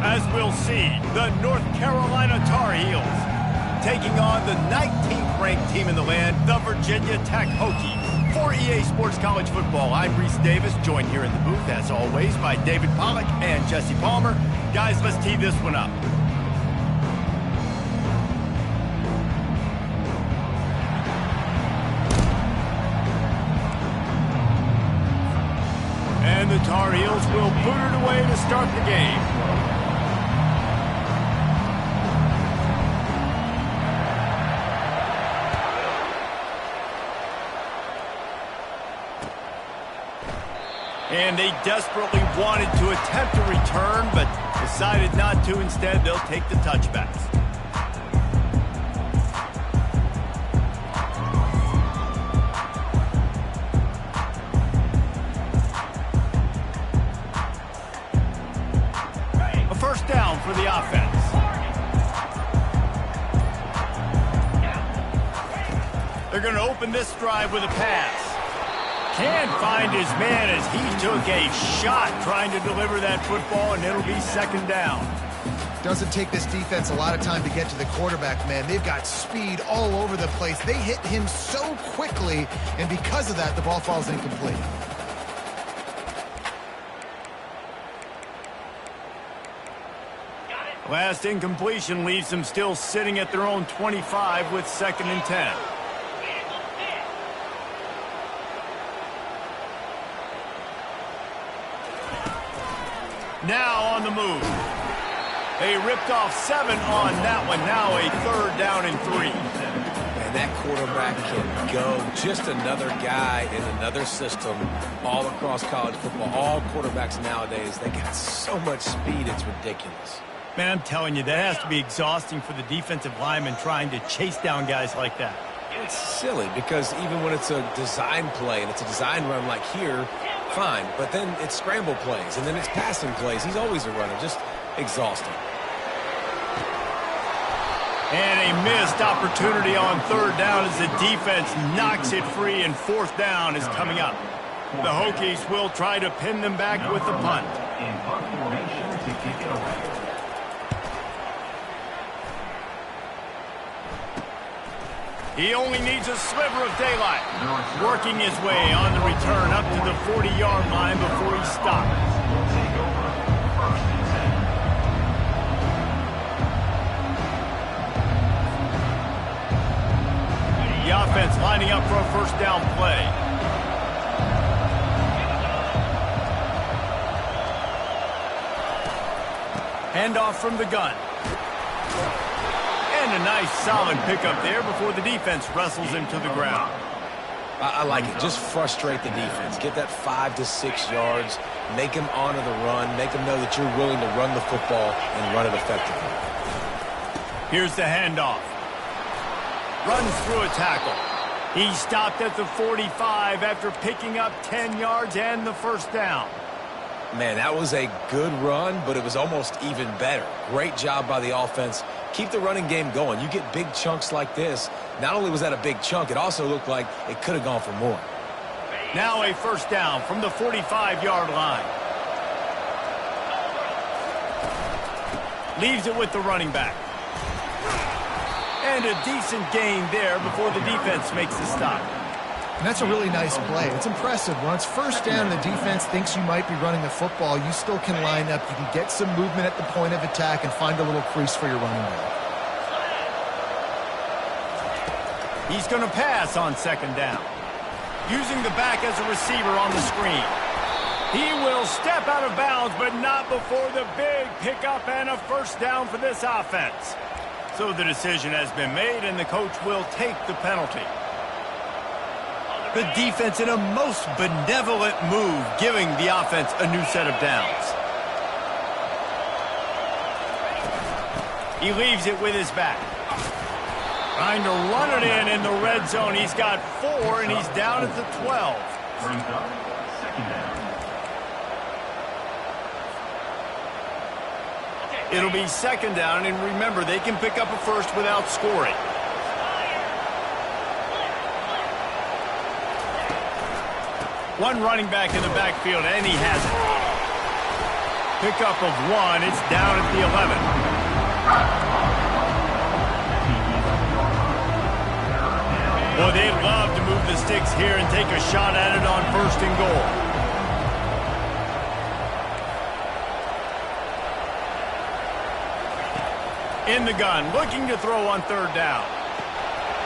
As we'll see, the North Carolina Tar Heels taking on the 19th ranked team in the land, the Virginia Tech Hokies. For EA Sports College Football, I'm Reese Davis, joined here in the booth, as always, by David Pollack and Jesse Palmer. Guys, let's tee this one up. And the Tar Heels will boot it away to start the game. And they desperately wanted to attempt a return, but decided not to. Instead, they'll take the touchbacks. A first down for the offense. They're going to open this drive with a pass. Can't find his man as he took a shot trying to deliver that football, and it'll be second down. Doesn't take this defense a lot of time to get to the quarterback, man. They've got speed all over the place. They hit him so quickly, and because of that, the ball falls incomplete. Last incompletion leaves them still sitting at their own 25 with 2nd and 10. Now on the move. They ripped off 7 on that one. Now a 3rd down and 3. And that quarterback can go. Just another guy in another system all across college football. All quarterbacks nowadays, they got so much speed, it's ridiculous. Man, I'm telling you, that has to be exhausting for the defensive lineman trying to chase down guys like that. It's silly because even when it's a design play and it's a design run like here, fine, but then it's scramble plays, and then it's passing plays. He's always a runner, just exhausting. And a missed opportunity on 3rd down as the defense knocks it free, and 4th down is coming up. The Hokies will try to pin them back with the punt. In punt formation to kick it away. He only needs a sliver of daylight. Working his way on the return up to the 40-yard line before he stops. The offense lining up for a first down play. Handoff from the gun. And a nice solid pickup there before the defense wrestles him to the ground. I like it. Just frustrate the defense. Get that 5 to 6 yards. Make them honor the run. Make them know that you're willing to run the football and run it effectively. Here's the handoff. Runs through a tackle. He stopped at the 45 after picking up 10 yards and the first down. Man, that was a good run, but it was almost even better. Great job by the offense. Keep the running game going. You get big chunks like this. Not only was that a big chunk, it also looked like it could have gone for more. Now a first down from the 45-yard line. Leaves it with the running back. And a decent gain there before the defense makes the stop. And that's a really nice play. It's impressive. When it's first down and the defense thinks you might be running the football, you still can line up. You can get some movement at the point of attack and find a little crease for your running back. He's going to pass on 2nd down. Using the back as a receiver on the screen. He will step out of bounds, but not before the big pickup and a first down for this offense. So the decision has been made, and the coach will take the penalty. The defense in a most benevolent move, giving the offense a new set of downs. He leaves it with his back. Trying to run it in the red zone. He's got 4, and he's down at the 12. Brings up 2nd down. It'll be 2nd down, and remember, they can pick up a first without scoring. One running back in the backfield, and he has it. Pickup of 1. It's down at the 11. Well, they'd love to move the sticks here and take a shot at it on 1st and goal. In the gun, looking to throw on 3rd down.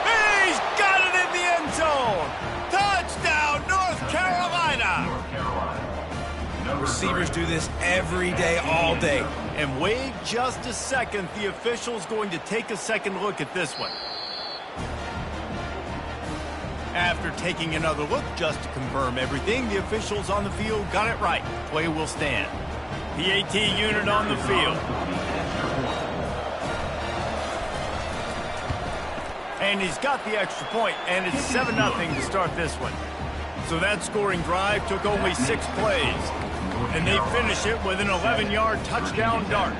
He's got it in the end zone. Touchdown, North Carolina. Receivers do this every day, all day. And wait just a second. The official's going to take a second look at this one. After taking another look just to confirm everything, the officials on the field got it right. Play will stand. PAT unit on the field. And he's got the extra point, and it's 7-0 to start this one. So that scoring drive took only 6 plays. And they finish it with an 11-yard touchdown dart.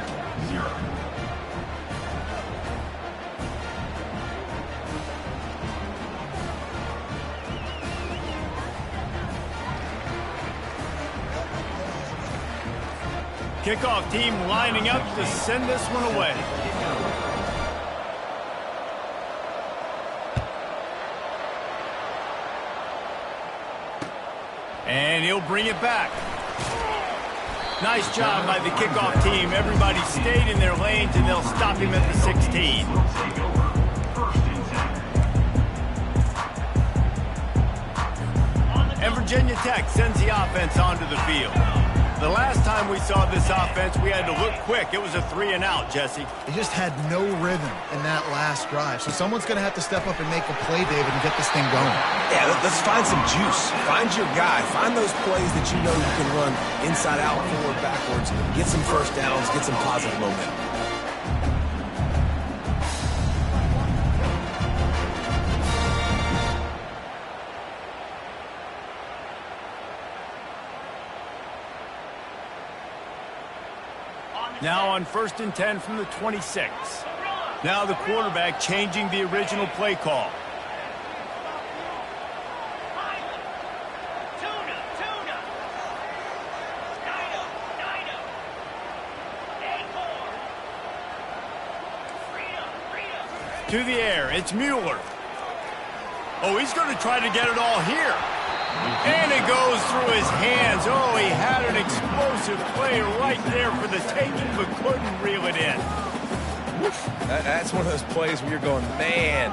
Kickoff team lining up to send this one away. And he'll bring it back. Nice job by the kickoff team. Everybody stayed in their lanes, and they'll stop him at the 16. And Virginia Tech sends the offense onto the field. The last time we saw this offense, we had to look quick. It was a 3-and-out, Jesse. They just had no rhythm in that last drive. So someone's going to have to step up and make a play, David, and get this thing going. Yeah, let's find some juice. Find your guy. Find those plays that you know you can run inside out, forward, backwards. Get some 1st downs. Get some positive momentum. Now on 1st and 10 from the 26. Now the quarterback changing the original play call. To the air, it's Mueller. Oh, he's going to try to get it all here. And it goes through his hands. Oh, he had an explosive play right there for the taking, but couldn't reel it in. That's one of those plays where you're going, man,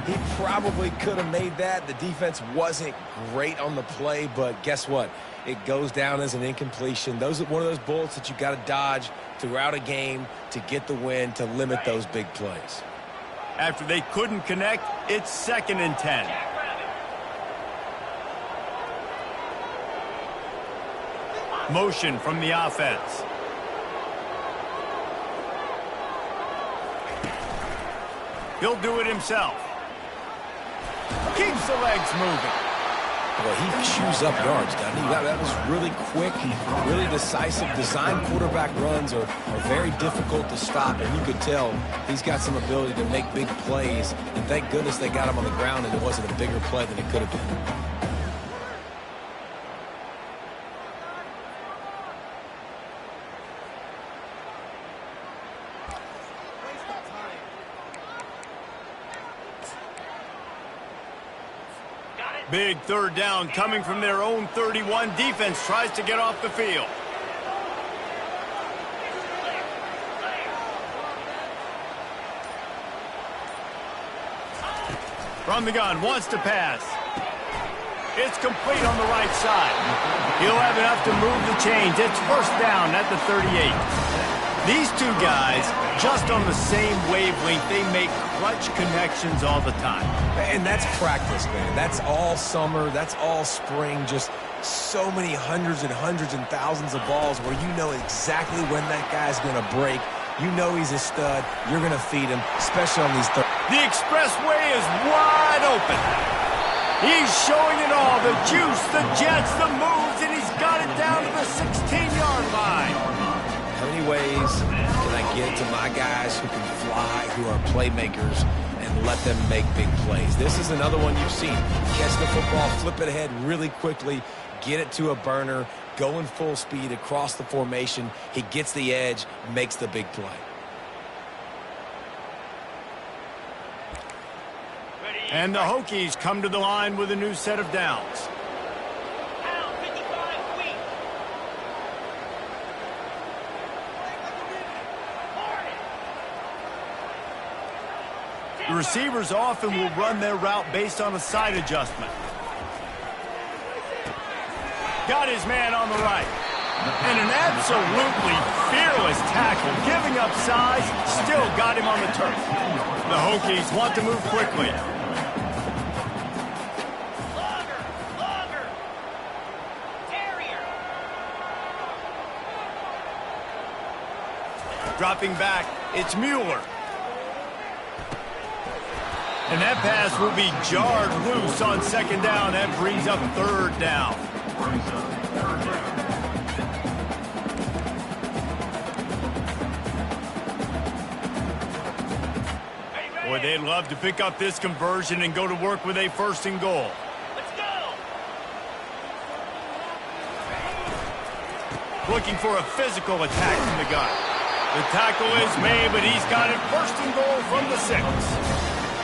he probably could have made that. The defense wasn't great on the play, but guess what? It goes down as an incompletion. Those are one of those bullets that you got to dodge throughout a game to get the win, to limit those big plays. After they couldn't connect, it's 2nd and 10. Motion from the offense. He'll do it himself. Keeps the legs moving. Well, he chews up yards, doesn't he? That was really quick, really decisive. Design quarterback runs are very difficult to stop, and you could tell he's got some ability to make big plays. And thank goodness they got him on the ground and it wasn't a bigger play than it could have been. Big 3rd down coming from their own 31. Defense tries to get off the field. From the gun, wants to pass. It's complete on the right side. He'll have enough to move the chains. It's 1st down at the 38. These two guys, just on the same wavelength, they make clutch connections all the time. And that's practice, man. That's all summer. That's all spring. Just so many hundreds and thousands of balls where you know exactly when that guy's going to break. You know he's a stud. You're going to feed him, especially on these third. The expressway is wide open. He's showing it all. The juice, the jets, the moves, and he's got it down to the 16-yard line. How many ways can I get to my guys who can fly, who are playmakers, and let them make big plays? This is another one you've seen. Catch the football, flip it ahead really quickly, get it to a burner, going full speed across the formation. He gets the edge, makes the big play. And the Hokies come to the line with a new set of downs. The receivers often will run their route based on a side adjustment. Got his man on the right. And an absolutely fearless tackle, giving up size, still got him on the turf. The Hokies want to move quickly. Dropping back, it's Mueller. And that pass will be jarred loose on second down. That brings up third down. Boy, they'd love to pick up this conversion and go to work with a 1st and goal. Let's go! Looking for a physical attack from the gun. The tackle is made, but he's got it 1st and goal from the 6.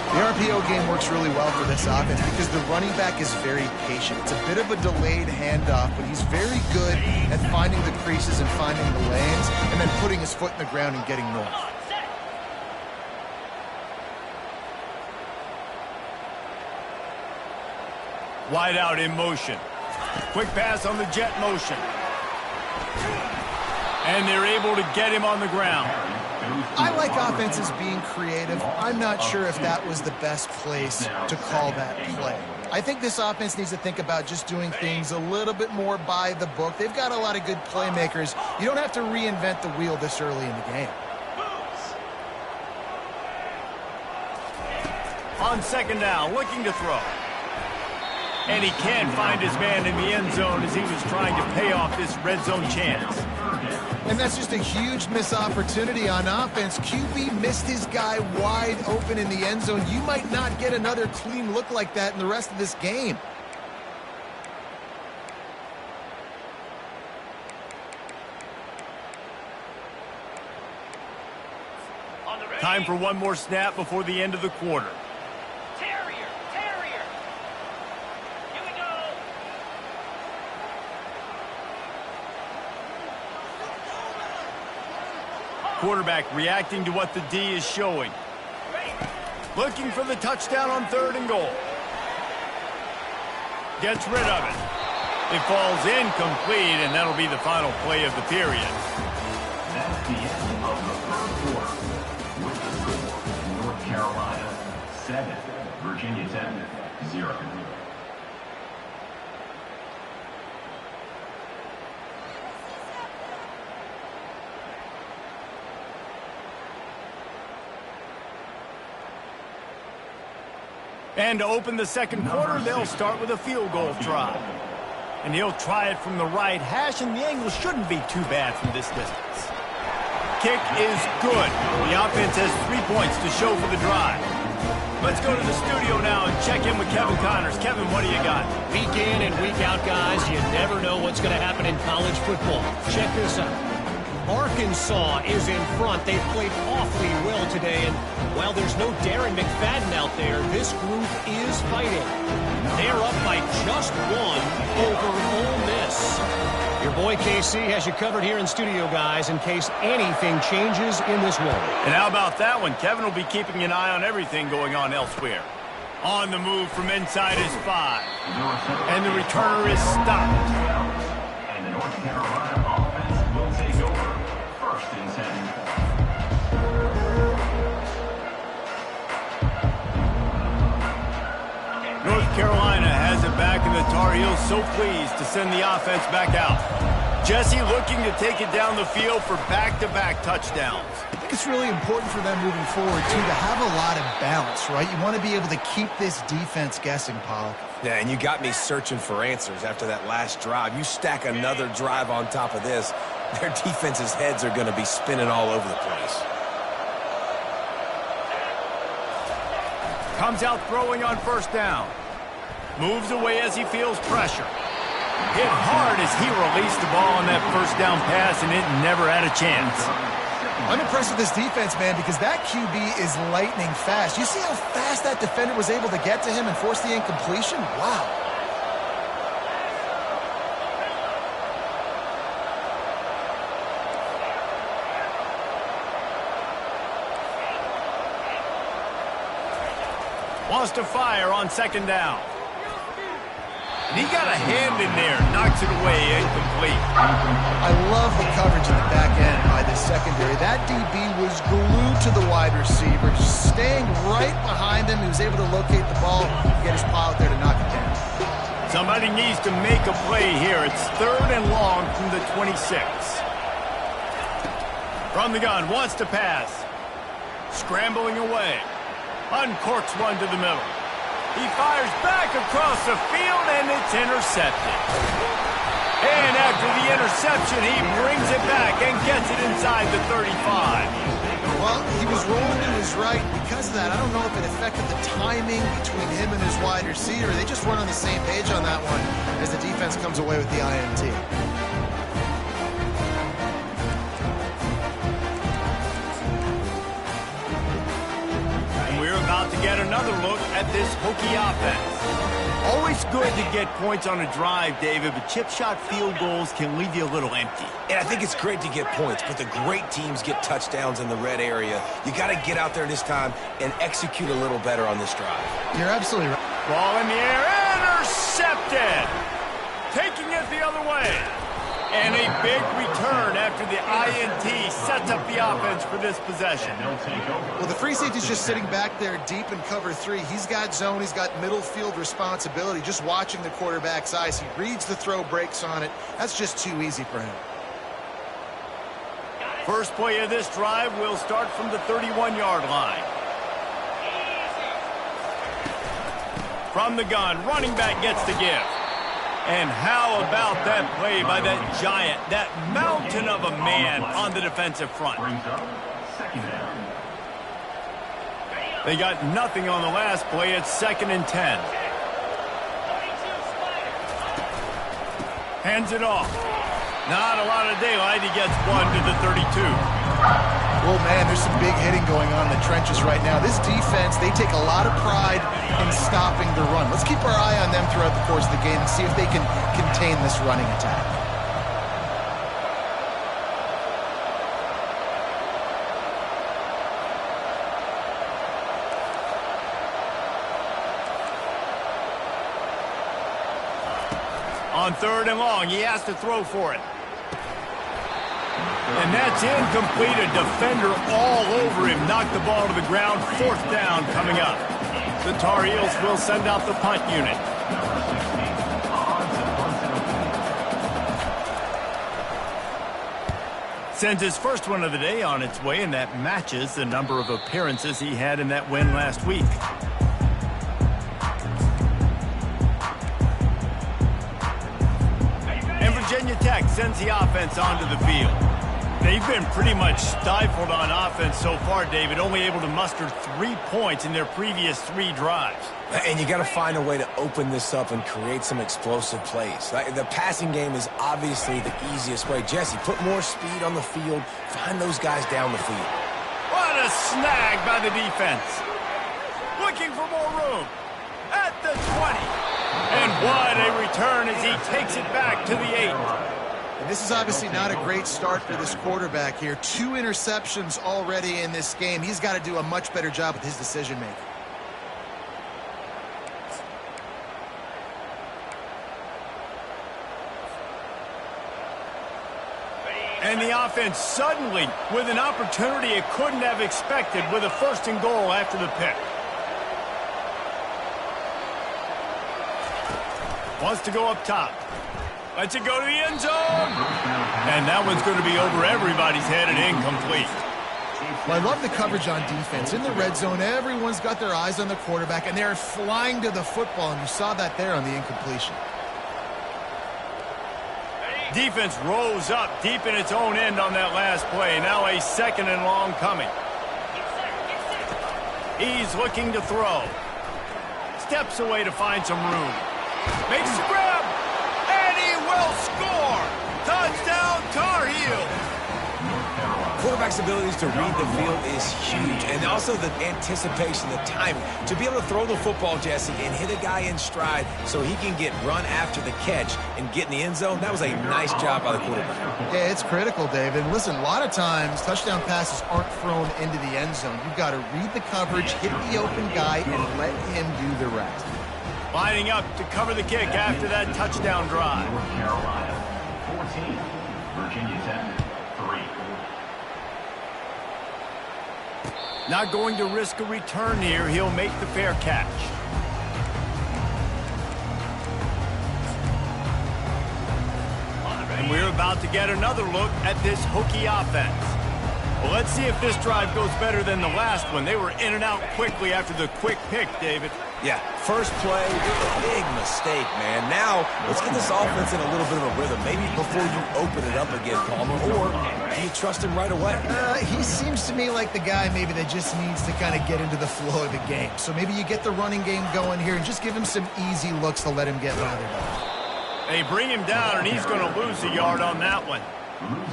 The RPO game works really well for this offense because the running back is very patient. It's a bit of a delayed handoff, but he's very good at finding the creases and finding the lanes and then putting his foot in the ground and getting north. Wide out in motion. Quick pass on the jet motion. And they're able to get him on the ground. I like offenses being creative. I'm not sure if that was the best place to call that play. I think this offense needs to think about just doing things a little bit more by the book. They've got a lot of good playmakers. You don't have to reinvent the wheel this early in the game. On second down, looking to throw. And he can't find his man in the end zone as he was trying to pay off this red zone chance. And that's just a huge missed opportunity on offense. QB missed his guy wide open in the end zone. You might not get another clean look like that in the rest of this game. Time for one more snap before the end of the quarter. Quarterback reacting to what the D is showing. Looking for the touchdown on 3rd and goal. Gets rid of it. It falls incomplete, and that'll be the final play of the period. That's the end of the 3rd quarter. With the score, North Carolina 7, Virginia Tech 0. And to open the second quarter, they'll start with a field goal try. And he'll try it from the right hash, and the angle shouldn't be too bad from this distance. Kick is good. The offense has 3 points to show for the drive. Let's go to the studio now and check in with Kevin Connors. Kevin, what do you got? Week in and week out, guys, you never know what's going to happen in college football. Check this out. Arkansas is in front. They've played awfully well today, and while there's no Darren McFadden out there, this group is fighting. They're up by just 1 over Ole Miss. Your boy KC has you covered here in studio, guys, in case anything changes in this one. And how about that one? Kevin will be keeping an eye on everything going on elsewhere. On the move from inside his 5. And the returner is stopped. And the North Carolina offense will take over 1st and 10. North Carolina has it back, and the Tar Heels so pleased to send the offense back out. Jesse looking to take it down the field for back-to-back touchdowns. I think it's really important for them moving forward, too, to have a lot of balance, right? You want to be able to keep this defense guessing, Pollock. Yeah, and you got me searching for answers after that last drive. You stack another drive on top of this, their defense's heads are going to be spinning all over the place. Comes out throwing on 1st down. Moves away as he feels pressure. Hit hard as he released the ball on that first down pass, and it never had a chance. I'm impressed with this defense, man, because that QB is lightning fast. You see how fast that defender was able to get to him and force the incompletion? Wow. Wants to fire on second down. And he got a hand in there, knocks it away, incomplete. I love the coverage in the back end by the secondary. That DB was glued to the wide receiver, just staying right behind him. He was able to locate the ball and get his paw out there to knock it down. Somebody needs to make a play here. It's 3rd and long from the 26. From the gun, wants to pass. Scrambling away. Uncorks one to the middle. He fires back across the field, and it's intercepted. And after the interception, he brings it back and gets it inside the 35. Well, he was rolling to his right. Because of that, I don't know if it affected the timing between him and his wide receiver. They just weren't on the same page on that one as the defense comes away with the INT. About to get another look at this Hokie offense. Always good to get points on a drive, David, but chip shot field goals can leave you a little empty. And I think it's great to get points, but the great teams get touchdowns in the red area. You got to get out there this time and execute a little better on this drive. You're absolutely right. Ball in the air, intercepted. Taking it the other way. And a big return after the INT sets up the offense for this possession. Well, the free safety's just sitting back there deep in cover 3. He's got zone. He's got middle field responsibility. Just watching the quarterback's eyes. He reads the throw, breaks on it. That's just too easy for him. First play of this drive will start from the 31-yard line. From the gun, running back gets the give. And how about that play by that giant, that mountain of a man on the defensive front? They got nothing on the last play. It's 2nd and 10. Hands it off. Not a lot of daylight. He gets one to the 32. Well, man, there's some big hitting going on in the trenches right now. This defense, they take a lot of pride in stopping the run. Let's keep our eye on them throughout the course of the game and see if they can contain this running attack. On 3rd and long, he has to throw for it. And that's incomplete. A defender all over him. Knocked the ball to the ground. 4th down coming up. The Tar Heels will send out the punt unit. Sends his first one of the day on its way, and that matches the number of appearances he had in that win last week. And Virginia Tech sends the offense onto the field. They've been pretty much stifled on offense so far, David, only able to muster 3 points in their previous 3 drives. And you got to find a way to open this up and create some explosive plays. The passing game is obviously the easiest way. Jesse, put more speed on the field. Find those guys down the field. What a snag by the defense. Looking for more room. At the 20. And what a return as he takes it back to the 8. And this is obviously not a great start for this quarterback here. 2 interceptions already in this game. He's got to do a much better job with his decision-making. And the offense suddenly with an opportunity it couldn't have expected with a 1st and goal after the pick. Wants to go up top. Lets it go to the end zone. And that one's going to be over everybody's head and incomplete. Well, I love the coverage on defense. In the red zone, everyone's got their eyes on the quarterback, and they're flying to the football, and you saw that there on the incompletion. Defense rose up deep in its own end on that last play. Now a 2nd and long coming. He's looking to throw. Steps away to find some room. Makes the grab. And he will score! Touchdown, Tar Heels! Quarterback's abilities to read the field is huge, and also the anticipation, the timing. To be able to throw the football, Jesse, and hit a guy in stride so he can get run after the catch and get in the end zone, that was a nice job by the quarterback. Yeah, it's critical, David. Listen, a lot of times touchdown passes aren't thrown into the end zone. You've got to read the coverage, hit the open guy, and let him do the rest. Lining up to cover the kick after that touchdown drive. North Carolina, 14. Virginia Tech, 3. Not going to risk a return here. He'll make the fair catch. And we're about to get another look at this Hokie offense. Well, let's see if this drive goes better than the last one. They were in and out quickly after the quick pick, David. Yeah, first play, big mistake, man. Now, let's get this offense in a little bit of a rhythm. Maybe before you open it up again, Palmer, or do you trust him right away? He seems to me like the guy maybe that just needs to kind of get into the flow of the game. So maybe you get the running game going here and just give him some easy looks to let him get lathered up. They bring him down, and he's going to lose a yard on that one.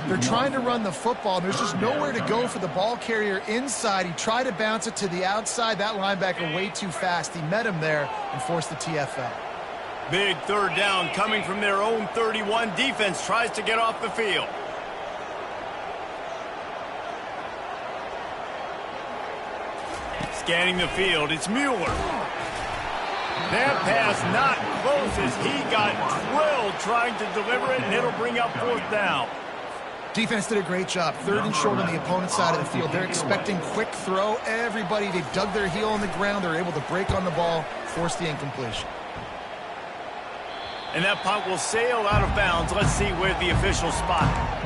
They're trying to run the football. There's just nowhere to go for the ball carrier inside. He tried to bounce it to the outside. That linebacker way too fast. He met him there and forced the TFL. Big third down coming from their own 31. Defense tries to get off the field. Scanning the field, it's Mueller. That pass not close as he got drilled trying to deliver it, and it'll bring up fourth down. Defense did a great job. Third and short on the opponent's side of the field. They're expecting quick throw. Everybody, they dug their heel on the ground. They're able to break on the ball, force the incompletion. And that punt will sail out of bounds. Let's see where the official spot it.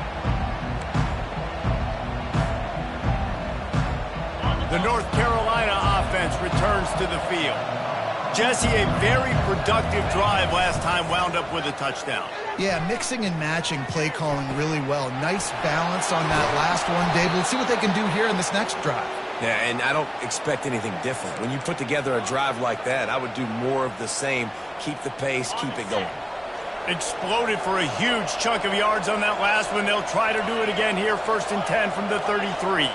The North Carolina offense returns to the field. Jesse, a very productive drive last time wound up with a touchdown. Yeah, mixing and matching play calling really well. Nice balance on that last one, Dave. Let's see what they can do here in this next drive. Yeah, and I don't expect anything different. When you put together a drive like that, I would do more of the same. Keep the pace, keep it going. Exploded for a huge chunk of yards on that last one. They'll try to do it again here, 1st and 10 from the 33.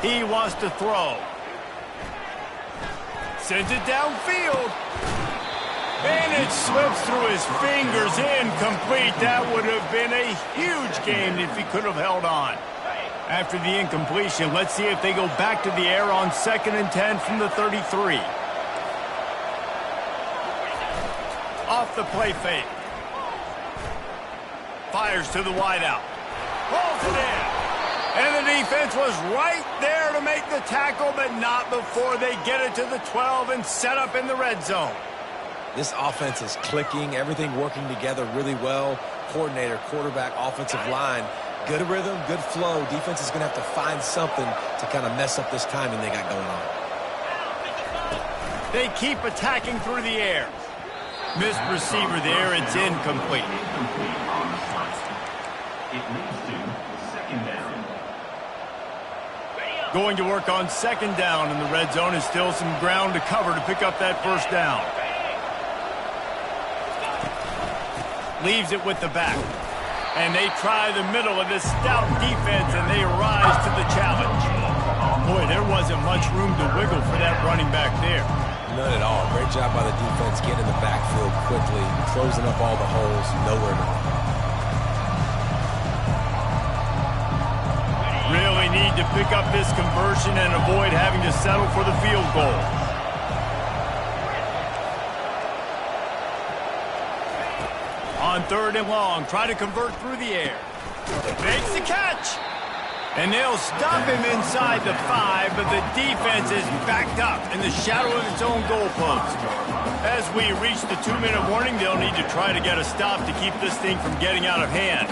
He wants to throw. Sends it downfield. And it slips through his fingers, incomplete. That would have been a huge gain if he could have held on. After the incompletion, let's see if they go back to the air on 2nd and 10 from the 33. Off the play fake. Fires to the wideout. Pulls it in. And the defense was right there to make the tackle, but not before they get it to the 12 and set up in the red zone. This offense is clicking, everything working together really well. Coordinator, quarterback, offensive line, good rhythm, good flow. Defense is going to have to find something to kind of mess up this timing they got going on. They keep attacking through the air. Missed receiver there, it's incomplete. It leads to 2nd down. Going to work on 2nd down in the red zone, and still some ground to cover to pick up that 1st down. Leaves it with the back. And they try the middle of this stout defense, and they rise to the challenge. Boy, there wasn't much room to wiggle for that running back there. None at all. Great job by the defense getting in the backfield quickly, closing up all the holes, nowhere to run. Really need to pick up this conversion and avoid having to settle for the field goal. On 3rd and long, try to convert through the air. Makes the catch. And they'll stop him inside the 5, but the defense is backed up in the shadow of its own goalpost. As we reach the 2-minute warning, they'll need to try to get a stop to keep this thing from getting out of hand.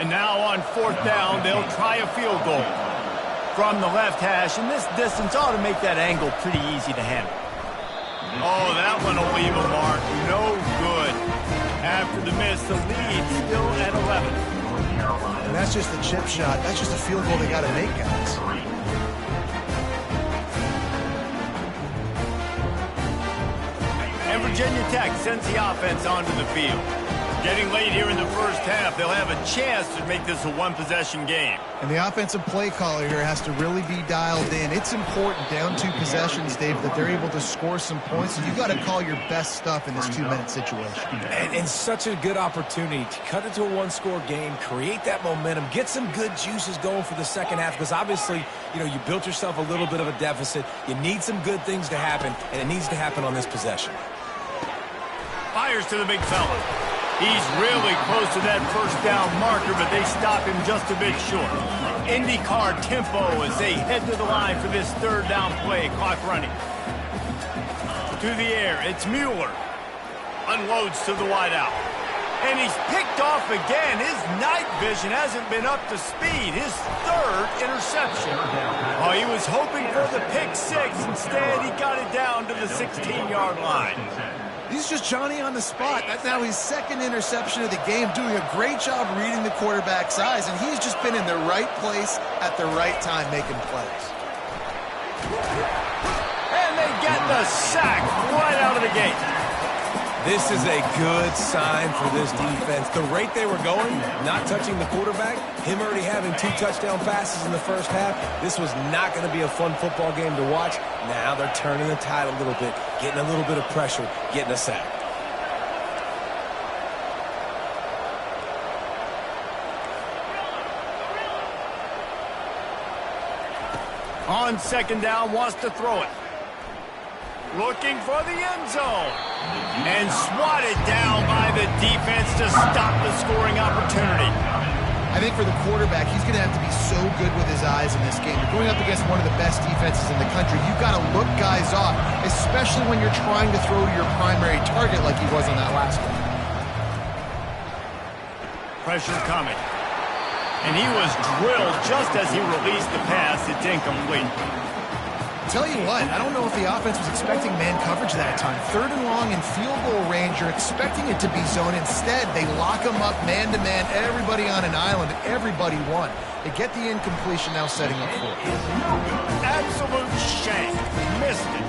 And now on 4th down, they'll try a field goal from the left hash, and this distance ought to make that angle pretty easy to handle. Oh, that one will leave a mark. No good. After the miss, the lead still at 11. And that's just a chip shot. That's just a field goal they got to make, guys. Virginia Tech sends the offense onto the field. Getting late here in the first half, they'll have a chance to make this a one-possession game. And the offensive play caller here has to really be dialed in. It's important down 2 possessions, Dave, that they're able to score some points. And you've got to call your best stuff in this 2-minute situation. And such a good opportunity to cut into a one-score game, create that momentum, get some good juices going for the second half. Because obviously, you know, you built yourself a little bit of a deficit. You need some good things to happen, and it needs to happen on this possession. Fires to the big fella. He's really close to that first down marker, but they stop him just a bit short. IndyCar tempo as they head to the line for this third down play. Clock running. To the air, it's Mueller. Unloads to the wideout. And he's picked off again. His night vision hasn't been up to speed. His third interception. Oh, he was hoping for the pick 6. Instead, he got it down to the 16-yard line. He's just Johnny on the spot. That's now his second interception of the game, doing a great job reading the quarterback's eyes, and he's just been in the right place at the right time making plays. And they get the sack right out of the gate. This is a good sign for this defense. The rate they were going, not touching the quarterback, him already having 2 touchdown passes in the first half, this was not going to be a fun football game to watch. Now they're turning the tide a little bit, getting a little bit of pressure, getting a sack. On second down, wants to throw it. Looking for the end zone. And swatted down by the defense to stop the scoring opportunity. I think for the quarterback, he's going to have to be so good with his eyes in this game. You're going up against one of the best defenses in the country. You've got to look guys off, especially when you're trying to throw to your primary target like he was on that last one. Pressure coming. And he was drilled just as he released the pass. It's incomplete. Tell you what, I don't know if the offense was expecting man coverage that time. 3rd and long in field goal range, you're expecting it to be zone. Instead, they lock them up man-to-man, everybody on an island, everybody won. They get the incompletion now setting up for it. Absolute shank. Missed it.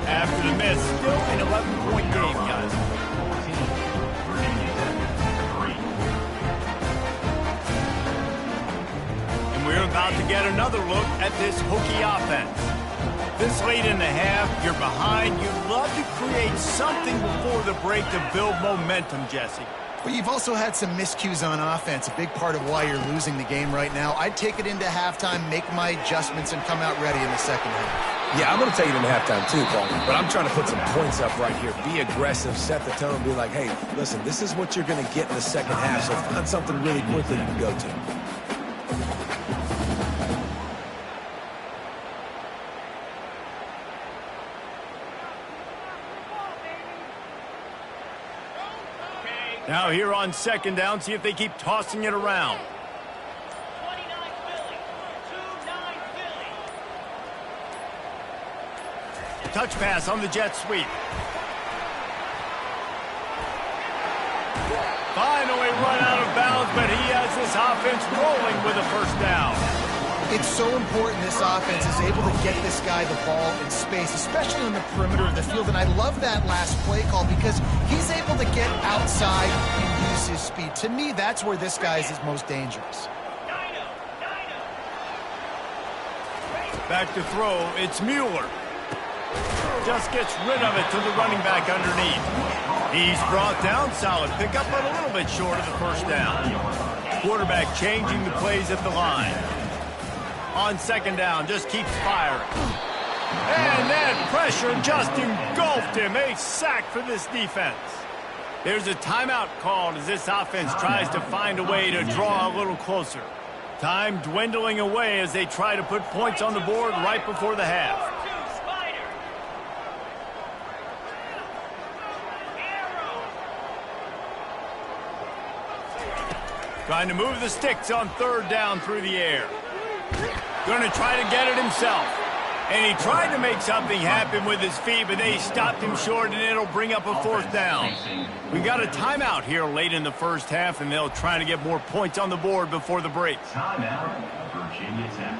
After the miss, still an 11-point game, guys. And we're about to get another look at this Hokie offense. This late in the half, you're behind. You'd love to create something before the break to build momentum, Jesse. But you've also had some miscues on offense, a big part of why you're losing the game right now. I'd take it into halftime, make my adjustments, and come out ready in the second half. Yeah, I'm going to take it into halftime too, Paul. But I'm trying to put some points up right here. Be aggressive, set the tone, be like, hey, listen, this is what you're going to get in the second half, so find something really quickly you can go to. Now here on second down, see if they keep tossing it around. 29 Philly. 2-9 Philly. Touch pass on the jet sweep. Finally run out of bounds, but he has this offense rolling with a first down. It's so important this offense is able to get this guy the ball in space, especially on the perimeter of the field. And I love that last play call because he's able to get outside and use his speed. To me, that's where this guy is his most dangerous. Back to throw, it's Mueller. Just gets rid of it to the running back underneath. He's brought down, solid pickup, but a little bit short of the first down. Quarterback changing the plays at the line. On second down, just keeps firing. And that pressure just engulfed him. A sack for this defense. There's a timeout called as this offense tries to find a way to draw a little closer. Time dwindling away as they try to put points on the board right before the half. Trying to move the sticks on third down through the air. Going to try to get it himself. And he tried to make something happen with his feet, but they stopped him short, and it'll bring up a fourth down. We got a timeout here late in the first half, and they'll try to get more points on the board before the break. Timeout, Virginia Tech.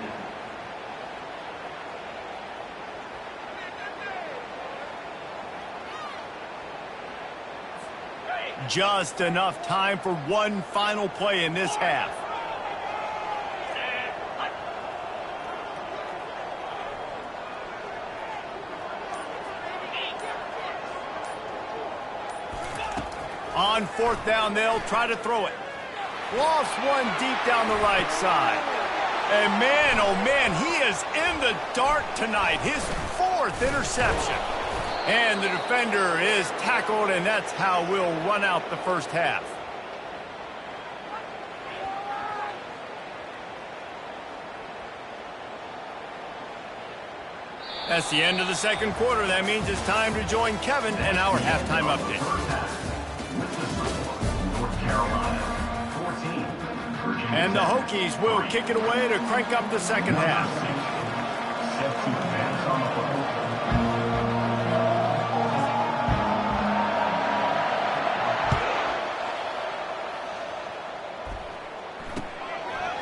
Just enough time for one final play in this half. On fourth down, they'll try to throw it. Lost one deep down the right side. And man, oh man, he is in the dark tonight. His fourth interception. And the defender is tackled, and that's how we'll run out the first half. That's the end of the second quarter. That means it's time to join Kevin and our halftime update. And the Hokies will kick it away to crank up the second half.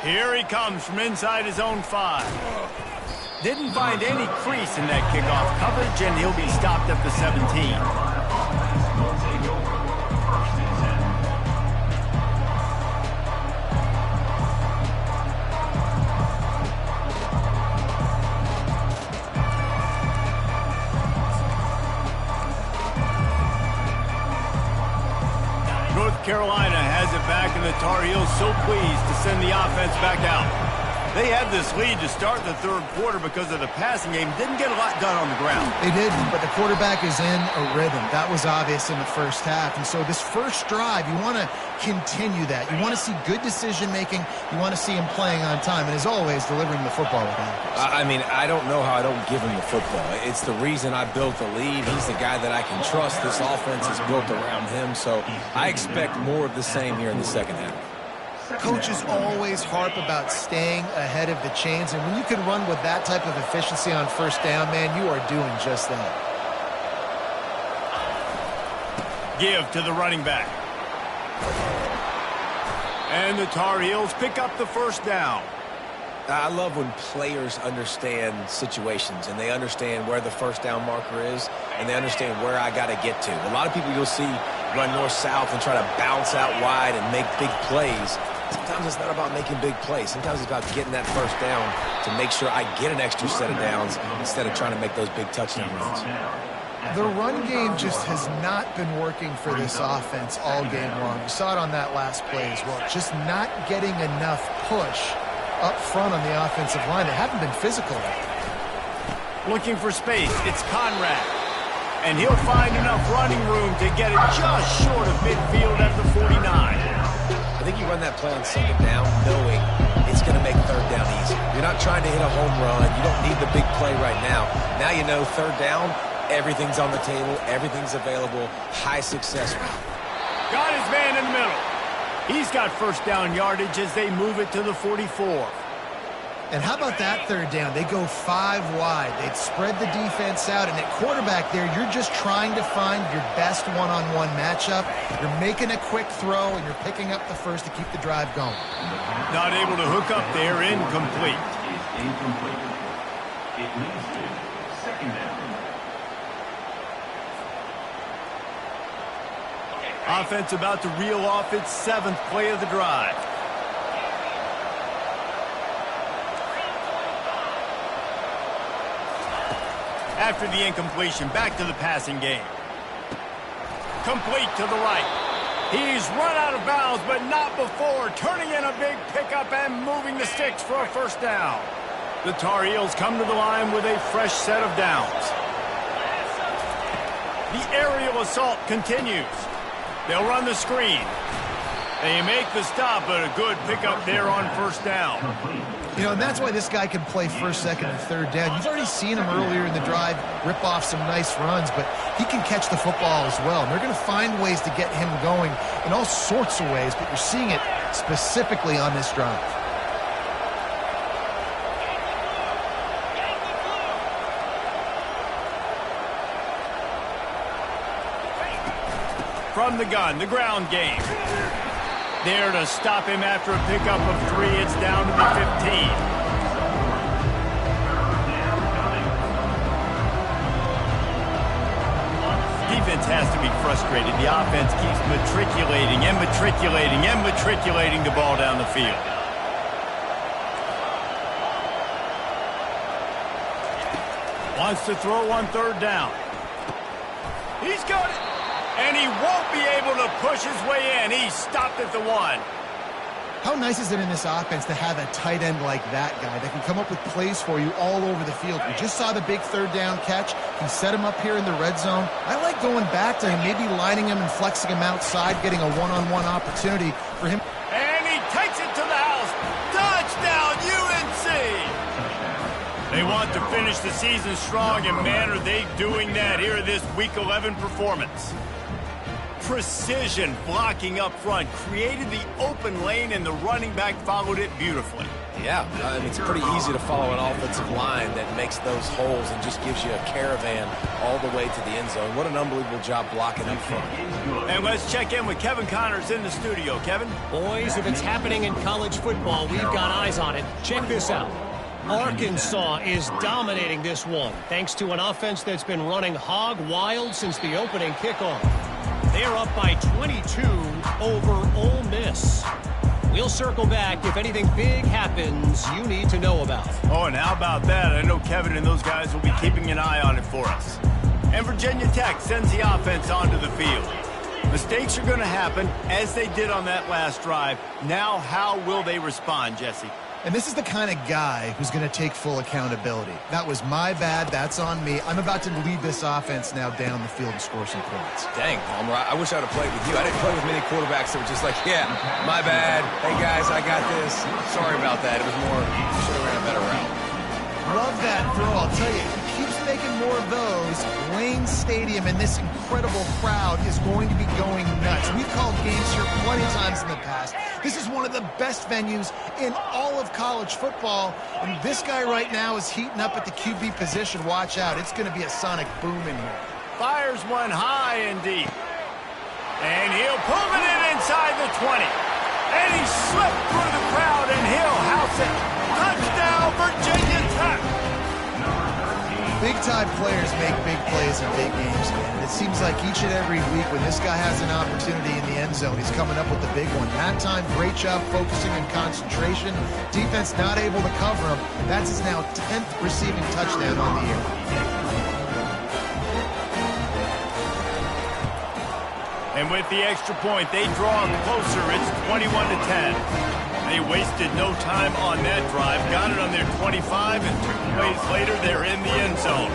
Here he comes from inside his own 5. Didn't find any crease in that kickoff coverage, and he'll be stopped at the 17. Carolina has it back, and the Tar Heels so pleased to send the offense back out. They had this lead to start the third quarter because of the passing game. Didn't get a lot done on the ground. They didn't, but the quarterback is in a rhythm. That was obvious in the first half. And so this first drive, you want to continue that. You want to see good decision-making. You want to see him playing on time. And as always, delivering the football with accuracy. I mean, I don't know how I don't give him the football. It's the reason I built the lead. He's the guy that I can trust. This offense is built around him. So I expect more of the same here in the second half. Coaches always harp about staying ahead of the chains, and when you can run with that type of efficiency on first down, man, you are doing just that. Give to the running back. And the Tar Heels pick up the first down. I love when players understand situations, and they understand where the first down marker is, and they understand where I got to get to. A lot of people you'll see run north-south and try to bounce out wide and make big plays. Sometimes it's not about making big plays. Sometimes it's about getting that first down to make sure I get an extra set of downs instead of trying to make those big touchdown runs. The run game just has not been working for this offense all game long. You saw it on that last play as well. Just not getting enough push up front on the offensive line. They haven't been physical. Looking for space. It's Conrad. And he'll find enough running room to get it just short of midfield at the 49. I think you run that play on second down knowing it's going to make third down easy. You're not trying to hit a home run. You don't need the big play right now. Now you know third down, everything's on the table, everything's available, high success rate. Got his man in the middle. He's got first down yardage as they move it to the 44. And how about that third down? They go 5 wide. They'd spread the defense out, and at quarterback there, you're just trying to find your best one-on-one matchup. You're making a quick throw, and you're picking up the first to keep the drive going. Not able to hook up there, incomplete. Incomplete. It leads to second down. Offense about to reel off its 7th play of the drive. After the incompletion, back to the passing game. Complete to the right. He's run out of bounds, but not before turning in a big pickup and moving the sticks for a first down. The Tar Heels come to the line with a fresh set of downs. The aerial assault continues. They'll run the screen. They make the stop, but a good pickup there on first down. You know, and that's why this guy can play first, second, and third down. You've already seen him earlier in the drive rip off some nice runs, but he can catch the football as well. And they're going to find ways to get him going in all sorts of ways, but you're seeing it specifically on this drive. From the gun, the ground game. There to stop him after a pickup of 3. It's down to the 15. Defense has to be frustrated. The offense keeps matriculating and matriculating and matriculating the ball down the field. Wants to throw on third down. He's got it. And he won't be able to push his way in. He stopped at the 1. How nice is it in this offense to have a tight end like that guy that can come up with plays for you all over the field? We just saw the big third down catch. He set him up here in the red zone. I like going back to him, maybe lining him and flexing him outside, getting a one-on-one opportunity for him. And he takes it to the house. Touchdown, UNC! They want to finish the season strong, and man, are they doing that here in this Week 11 performance. Precision blocking up front, created the open lane, and the running back followed it beautifully. Yeah, it's pretty easy to follow an offensive line that makes those holes and just gives you a caravan all the way to the end zone. What an unbelievable job blocking up front. And let's check in with Kevin Connors in the studio. Kevin? Boys, if it's happening in college football, we've got eyes on it. Check this out. Arkansas is dominating this one, thanks to an offense that's been running hog wild since the opening kickoff. They're up by 22 over Ole Miss. We'll circle back if anything big happens you need to know about. Oh, and how about that? I know Kevin and those guys will be keeping an eye on it for us. And Virginia Tech sends the offense onto the field. Mistakes are going to happen, as they did on that last drive. Now, how will they respond, Jesse? And this is the kind of guy who's going to take full accountability. That was my bad. That's on me. I'm about to lead this offense now down the field and score some points. Dang, Palmer, I wish I would have played with you. I didn't play with many quarterbacks that were just like, yeah, my bad. Hey, guys, I got this. Sorry about that. It was more, should have ran a better route. Love that throw. I'll tell you, he keeps making more of those. Lane Stadium and this incredible crowd is going to be going nuts. We've called games here plenty of times in the past. This is one of the best venues in all of college football. And this guy right now is heating up at the QB position. Watch out. It's going to be a sonic boom in here. Fires one high and deep. And he'll pull it in inside the 20. And he slipped through the crowd, and he'll house it. Touchdown, Virginia Tech. Big-time players make big plays in big games, man. It seems like each and every week when this guy has an opportunity in the end zone, he's coming up with the big one. That time, great job focusing on concentration. Defense not able to cover him. That's his now 10th receiving touchdown on the year. And with the extra point, they draw closer. It's 21-10. They wasted no time on that drive. Got it on their 25, and 2 plays later, they're in the end zone.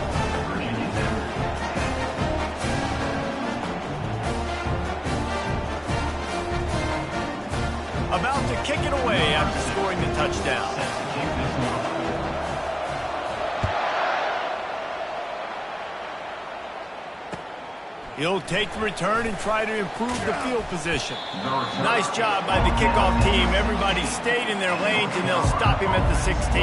About to kick it away after scoring the touchdown. He'll take the return and try to improve the field position. Nice job by the kickoff team. Everybody stayed in their lanes, and they'll stop him at the 16.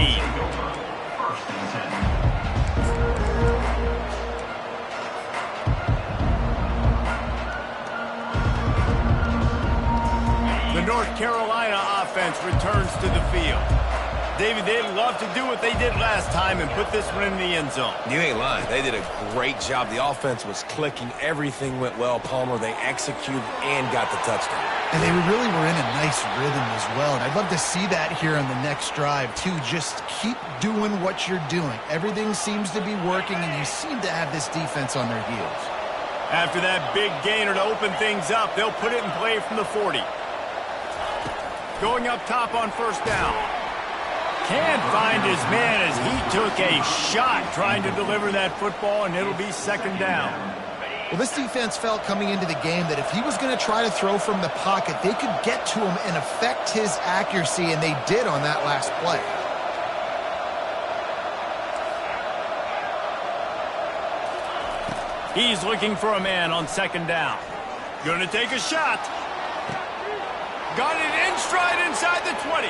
The North Carolina offense returns to the field. David, they'd love to do what they did last time and put this one in the end zone. You ain't lying. They did a great job. The offense was clicking. Everything went well, Palmer. They executed and got the touchdown. And they really were in a nice rhythm as well. And I'd love to see that here on the next drive, too. Just keep doing what you're doing. Everything seems to be working, and you seem to have this defense on their heels. After that big gainer to open things up, they'll put it in play from the 40. Going up top on first down. Can't find his man as he took a shot trying to deliver that football, and it'll be second down. Well, this defense felt coming into the game that if he was going to try to throw from the pocket, they could get to him and affect his accuracy, and they did on that last play. He's looking for a man on second down. Gonna take a shot. Got it in stride inside the 20.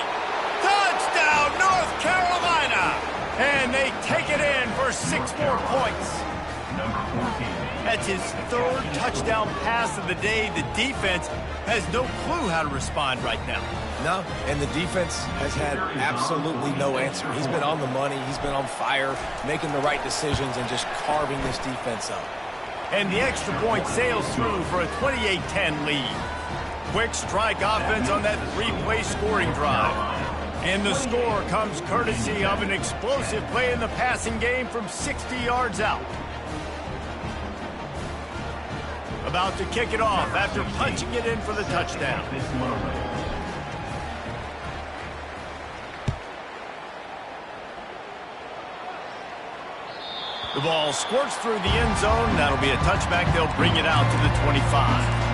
Touchdown, North Carolina! And they take it in for 6 more points. That's his 3rd touchdown pass of the day. The defense has no clue how to respond right now. No, and the defense has had absolutely no answer. He's been on the money. He's been on fire, making the right decisions and just carving this defense up. And the extra point sails through for a 28-10 lead. Quick strike offense on that three-play scoring drive. And the score comes courtesy of an explosive play in the passing game from 60 yards out. About to kick it off after punching it in for the touchdown. The ball squirts through the end zone. That'll be a touchback. They'll bring it out to the 25.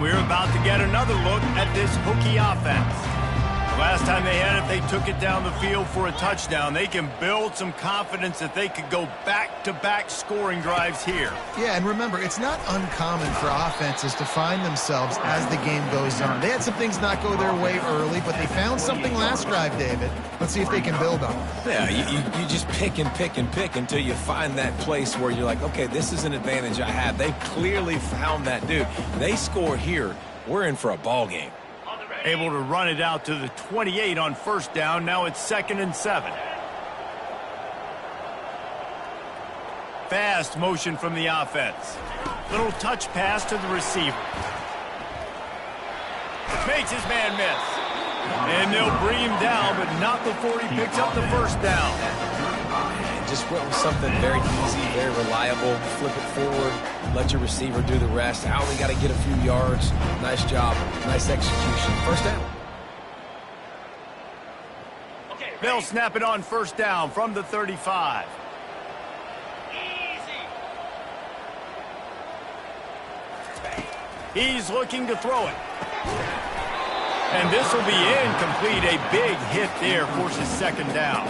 We're about to get another look at this Hokie offense. The last time they had it, they took it down the field for a touchdown. They can build some confidence that they could go back-to-back scoring drives here. Yeah, and remember, it's not uncommon for offenses to find themselves as the game goes on. They had some things not go their way early, but they found something last drive, David. Let's see if they can build on it. Yeah, you just pick and pick and pick until you find that place where you're like, okay, this is an advantage I have. They clearly found that dude. They score here, we're in for a ball game. Able to run it out to the 28 on first down. Now it's 2nd and 7. Fast motion from the offense. Little touch pass to the receiver. Makes his man miss. And they'll bring him down, but not before he picks up the first down. Just went with something very easy, very reliable. Flip it forward, let your receiver do the rest. I only got to get a few yards. Nice job, nice execution. First down. They'll snap it on first down from the 35. He's looking to throw it. And this will be incomplete. A big hit there forces second down.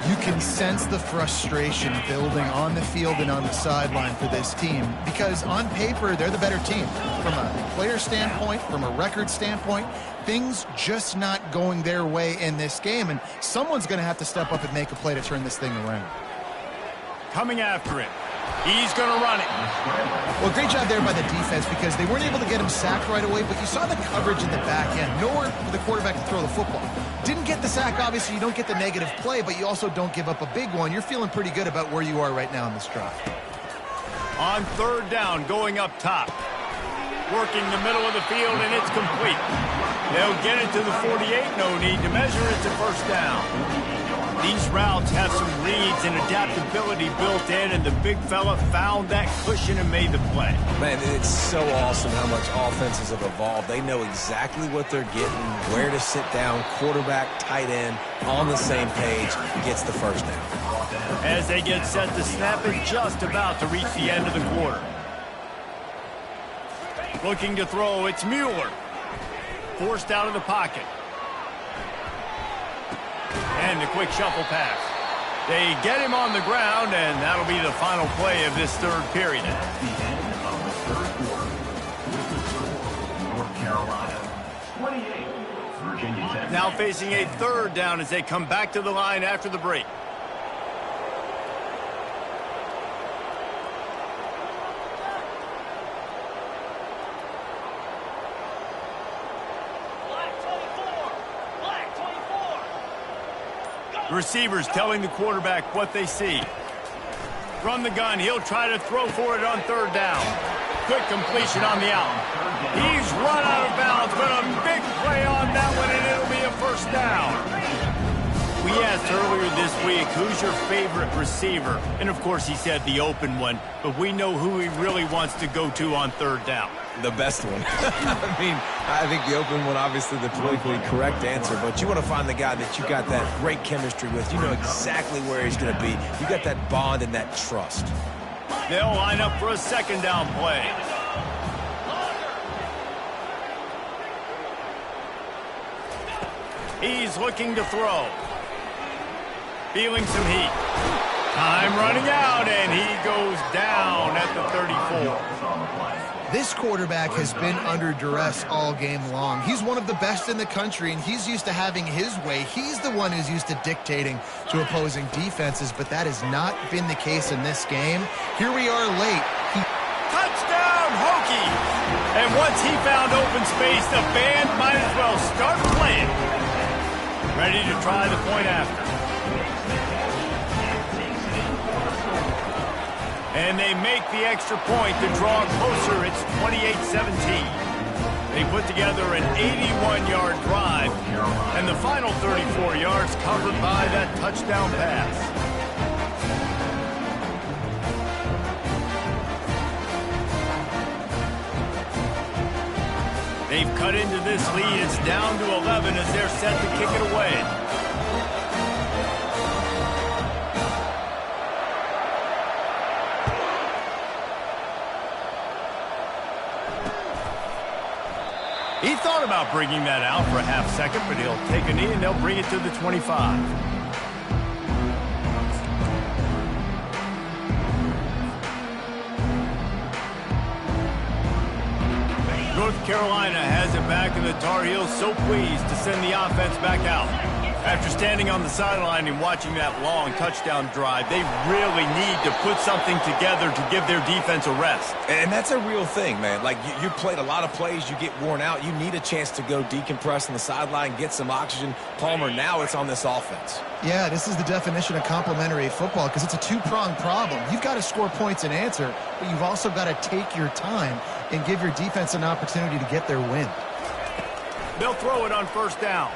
You can sense the frustration building on the field and on the sideline for this team because on paper, they're the better team. From a player standpoint, from a record standpoint, things just not going their way in this game, and someone's going to have to step up and make a play to turn this thing around. Coming after it. He's going to run it. Well, great job there by the defense because they weren't able to get him sacked right away, but you saw the coverage in the back end. Nowhere for the quarterback to throw the football. Didn't get the sack, obviously. You don't get the negative play, but you also don't give up a big one. You're feeling pretty good about where you are right now in this drive. On third down, going up top. Working the middle of the field, and it's complete. They'll get it to the 48. No need to measure. It's a first down. These routes have some reads and adaptability built in, and the big fella found that cushion and made the play. Man, it's so awesome how much offenses have evolved. They know exactly what they're getting, where to sit down, quarterback, tight end, on the same page, gets the first down. As they get set to snap it, just about to reach the end of the quarter. Looking to throw, it's Mueller. Forced out of the pocket. And a quick shuffle pass. They get him on the ground, and that'll be the final play of this third period. That's the end of the third quarter. With the score, North Carolina 28, Virginia Tech. Now facing a third down as they come back to the line after the break. The receivers telling the quarterback what they see. From the gun, he'll try to throw for it on third down. Quick completion on the out. He's run out of bounds, but a big play on that one, and it'll be a first down. We asked earlier this week, who's your favorite receiver? And, of course, he said the open one, but we know who he really wants to go to on third down. The best one. I think the open one, obviously the politically correct answer, but you want to find the guy that you got that great chemistry with. You know exactly where he's going to be. You got that bond and that trust. They'll line up for a second down play. He's looking to throw. Feeling some heat. Time running out, and he goes down at the 34. This quarterback has been under duress all game long. He's one of the best in the country, and he's used to having his way. He's the one who's used to dictating to opposing defenses, but that has not been the case in this game. Here we are late. Touchdown, Hokie! And once he found open space, the band might as well start playing. Ready to try the point after. And they make the extra point to draw closer. It's 28-17. They put together an 81-yard drive, and the final 34 yards covered by that touchdown pass. They've cut into this lead. It's down to 11 as they're set to kick it away. He thought about bringing that out for a half second, but he'll take a knee and they'll bring it to the 25. North Carolina has it back, and the Tar Heels so pleased to send the offense back out. After standing on the sideline and watching that long touchdown drive, they really need to put something together to give their defense a rest. And that's a real thing, man. Like, you played a lot of plays, you get worn out, you need a chance to go decompress on the sideline, get some oxygen. Palmer, now it's on this offense. Yeah, this is the definition of complementary football because it's a two-pronged problem. You've got to score points and answer, but you've also got to take your time and give your defense an opportunity to get their win. They'll throw it on first down.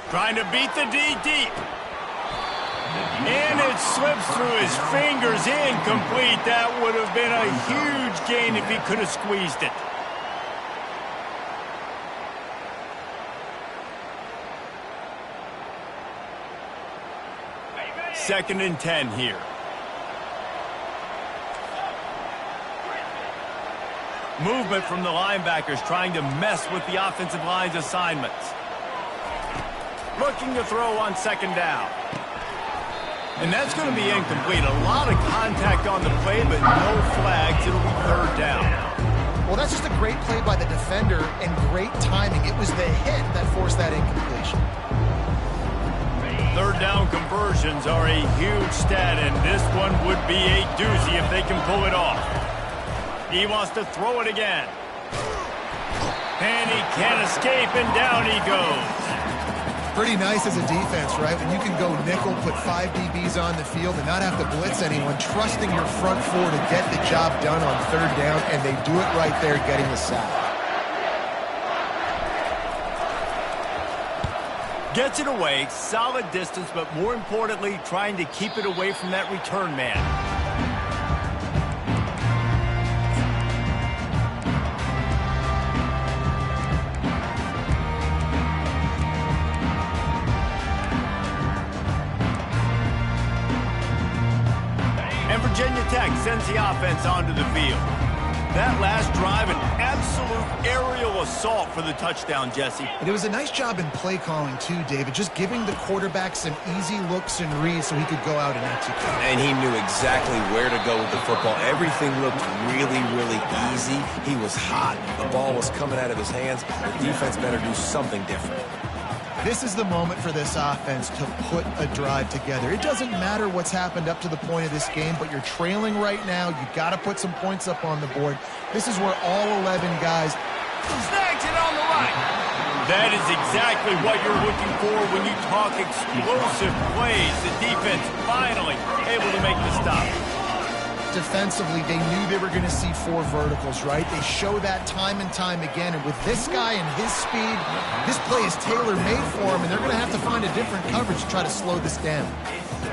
Trying to beat the D deep. And it slips through his fingers, incomplete. That would have been a huge gain if he could have squeezed it. Second and 10 here. Movement from the linebackers trying to mess with the offensive line's assignments. Looking to throw on second down. And that's going to be incomplete. A lot of contact on the play, but no flags. It'll be third down. Well, that's just a great play by the defender and great timing. It was the hit that forced that incompletion. Third down conversions are a huge stat, and this one would be a doozy if they can pull it off. He wants to throw it again. And he can't escape, and down he goes. Pretty nice as a defense, right? When you can go nickel, put 5 DBs on the field and not have to blitz anyone, trusting your front four to get the job done on third down, and they do it right there, getting the sack. Gets it away, solid distance, but more importantly, trying to keep it away from that return man. Virginia Tech sends the offense onto the field. That last drive, an absolute aerial assault for the touchdown, Jesse. And it was a nice job in play calling, too, David, just giving the quarterback some easy looks and reads so he could go out and execute. And he knew exactly where to go with the football. Everything looked really, really easy. He was hot. The ball was coming out of his hands. The defense better do something different. This is the moment for this offense to put a drive together. It doesn't matter what's happened up to the point of this game, but you're trailing right now. You've got to put some points up on the board. This is where all 11 guys... Snags it on the right. That is exactly what you're looking for when you talk explosive plays. The defense finally able to make the stop. Defensively, they knew they were going to see 4 verticals, right? They show that time and time again, and with this guy and his speed, this play is tailor-made for him, and they're going to have to find a different coverage to try to slow this down.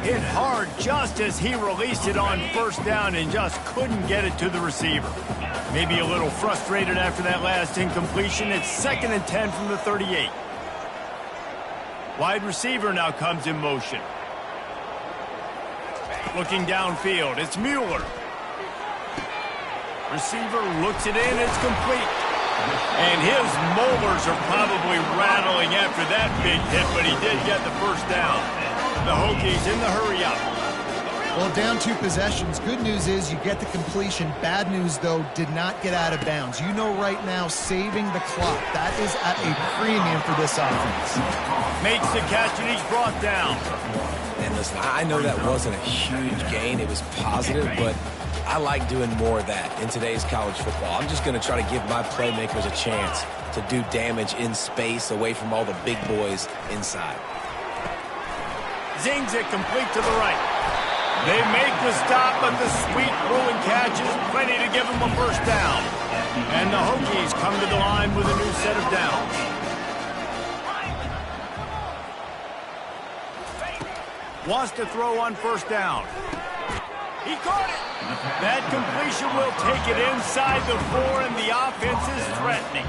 Hit hard just as he released it on first down and just couldn't get it to the receiver. Maybe a little frustrated after that last incompletion. It's second and 10 from the 38. Wide receiver now comes in motion. Looking downfield, it's Mueller. Receiver looks it in, it's complete. And his molars are probably rattling after that big hit, but he did get the first down. The Hokies in the hurry-up. Well, down 2 possessions. Good news is you get the completion. Bad news, though, did not get out of bounds. You know right now, saving the clock. That is at a premium for this offense. Makes the catch, and he's brought down. And Listen, I know that wasn't a huge gain. It was positive, but I like doing more of that in today's college football. I'm just going to try to give my playmakers a chance to do damage in space away from all the big boys inside. Zings it complete to the right. They make the stop, but the sweet ruling catch is plenty to give them a first down. And the Hokies come to the line with a new set of downs. Wants to throw on first down. He caught it. That completion will take it inside the 4, and the offense is threatening.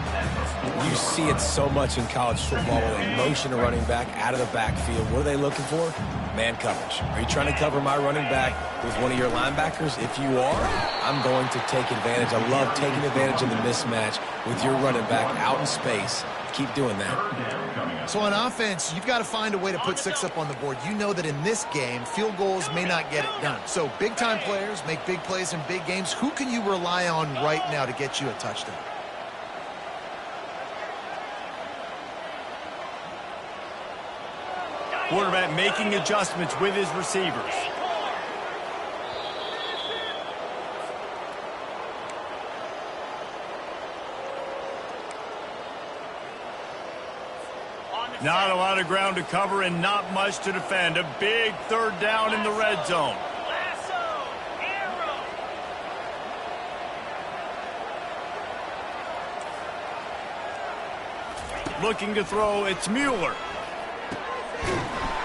You see it so much in college football with a motion a running back out of the backfield. What are they looking for? Man coverage. Are you trying to cover my running back with one of your linebackers? If you are, I'm going to take advantage. I love taking advantage of the mismatch with your running back out in space. Keep doing that. So on offense, you've got to find a way to put 6 up on the board. You know that in this game, field goals may not get it done. So big-time players make big plays in big games. Who can you rely on right now to get you a touchdown? Quarterback making adjustments with his receivers. Not a lot of ground to cover and not much to defend. A big third down in the red zone. Lasso, arrow. Looking to throw, it's Mueller.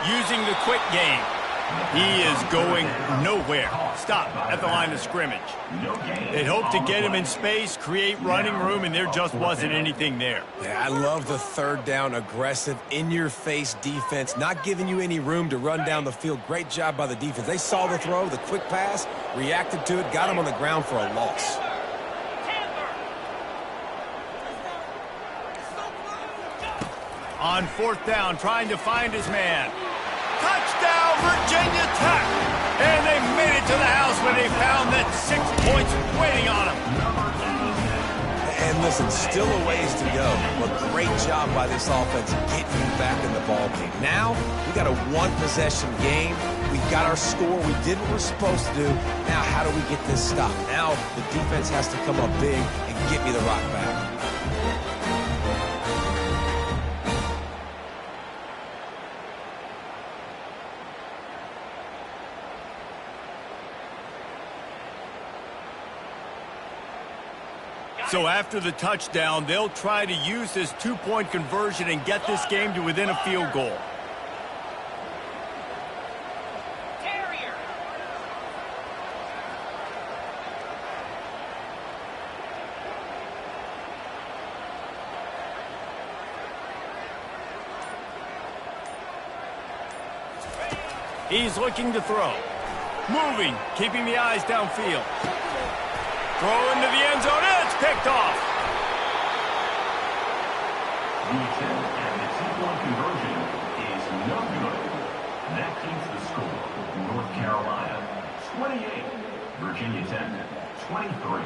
Using the quick game. He is going nowhere. Stop at the line of scrimmage. They'd hope to get him in space, create running room, and there just wasn't anything there. Yeah, I love the third down, aggressive, in-your-face defense, not giving you any room to run down the field. Great job by the defense. They saw the throw, the quick pass, reacted to it, got him on the ground for a loss. On fourth down, trying to find his man. Touchdown, Virginia Tech! And they made it to the house when they found that 6 points waiting on them. And listen, still a ways to go, but great job by this offense getting you back in the ball game. Now, we got a one-possession game. We got our score. We did what we're supposed to do. Now, how do we get this stopped? Now, the defense has to come up big and get me the rock back. So after the touchdown, they'll try to use this 2-point conversion and get this game to within a field goal. Terrier. He's looking to throw. Moving, keeping the eyes downfield. Throw into the end zone, and it's picked off. The attempt at the 2-point conversion is no good. That keeps the score. North Carolina 28, Virginia Tech 23.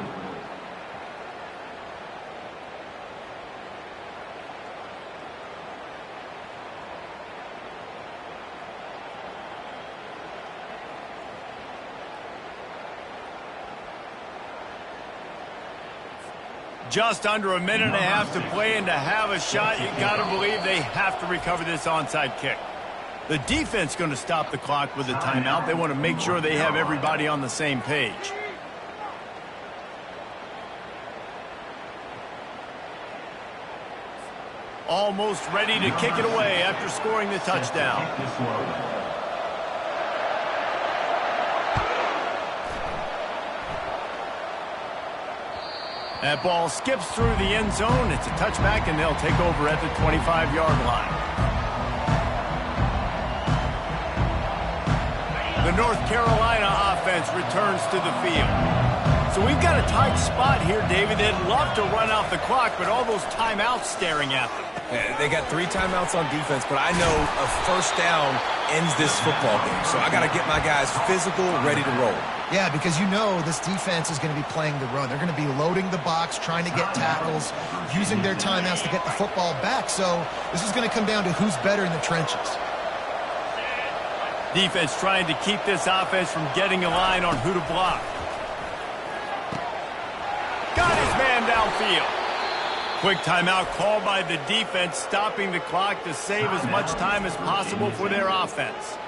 Just under a minute and a half to play, and to have a shot, you got to believe they have to recover this onside kick. The defense going to stop the clock with a timeout. They want to make sure they have everybody on the same page. Almost ready to kick it away after scoring the touchdown. That ball skips through the end zone. It's a touchback, and they'll take over at the 25-yard line. The North Carolina offense returns to the field. So we've got a tight spot here, David. They'd love to run out the clock, but all those timeouts staring at them. Yeah, they got 3 timeouts on defense, but I know a first down ends this football game. So I got to get my guys physical, ready to roll. Yeah, because you know this defense is going to be playing the run. They're going to be loading the box, trying to get tackles, using their timeouts to get the football back. So this is going to come down to who's better in the trenches. Defense trying to keep this offense from getting a line on who to block. Got his man downfield. Quick timeout called by the defense, stopping the clock to save as much time as possible for their offense.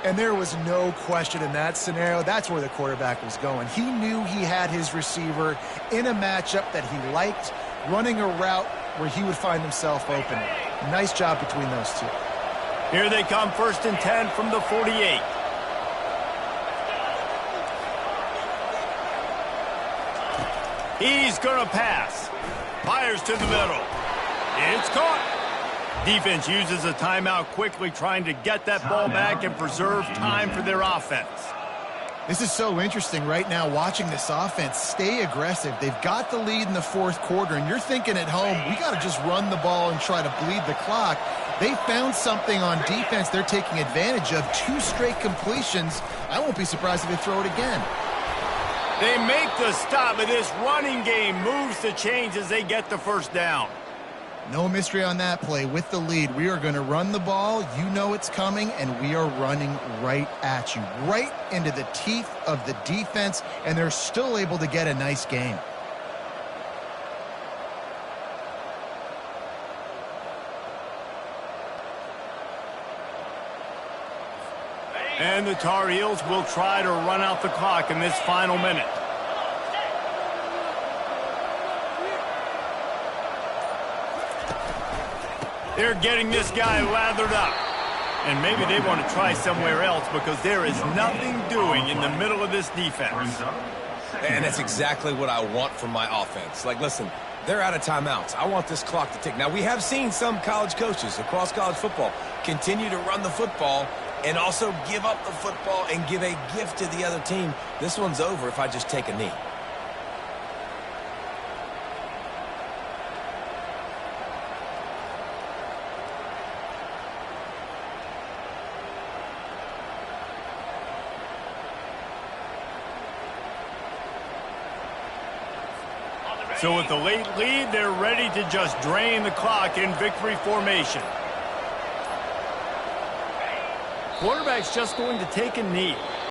And there was no question in that scenario. That's where the quarterback was going. He knew he had his receiver in a matchup that he liked, running a route where he would find himself open. Nice job between those two. Here they come, 1st and 10 from the 48. He's going to pass. Fires to the middle. It's caught. Defense uses a timeout quickly, trying to get that ball back and preserve time for their offense. This is so interesting right now, watching this offense stay aggressive. They've got the lead in the 4th quarter, and you're thinking at home, we got to just run the ball and try to bleed the clock. They found something on defense they're taking advantage of. 2 straight completions. I won't be surprised if they throw it again. They make the stop, but this running game moves the chains as they get the 1st down. No mystery on that play. With the lead, we are going to run the ball. You know it's coming, and we are running right at you, right into the teeth of the defense, and they're still able to get a nice game. And the Tar Heels will try to run out the clock in this final minute. They're getting this guy lathered up. And maybe they want to try somewhere else because there is nothing doing in the middle of this defense. And that's exactly what I want from my offense. Like, listen, they're out of timeouts. I want this clock to tick. Now, we have seen some college coaches across college football continue to run the football and also give up the football and give a gift to the other team. This one's over if I just take a knee. So with the late lead, they're ready to just drain the clock in victory formation. Quarterback's just going to take a knee.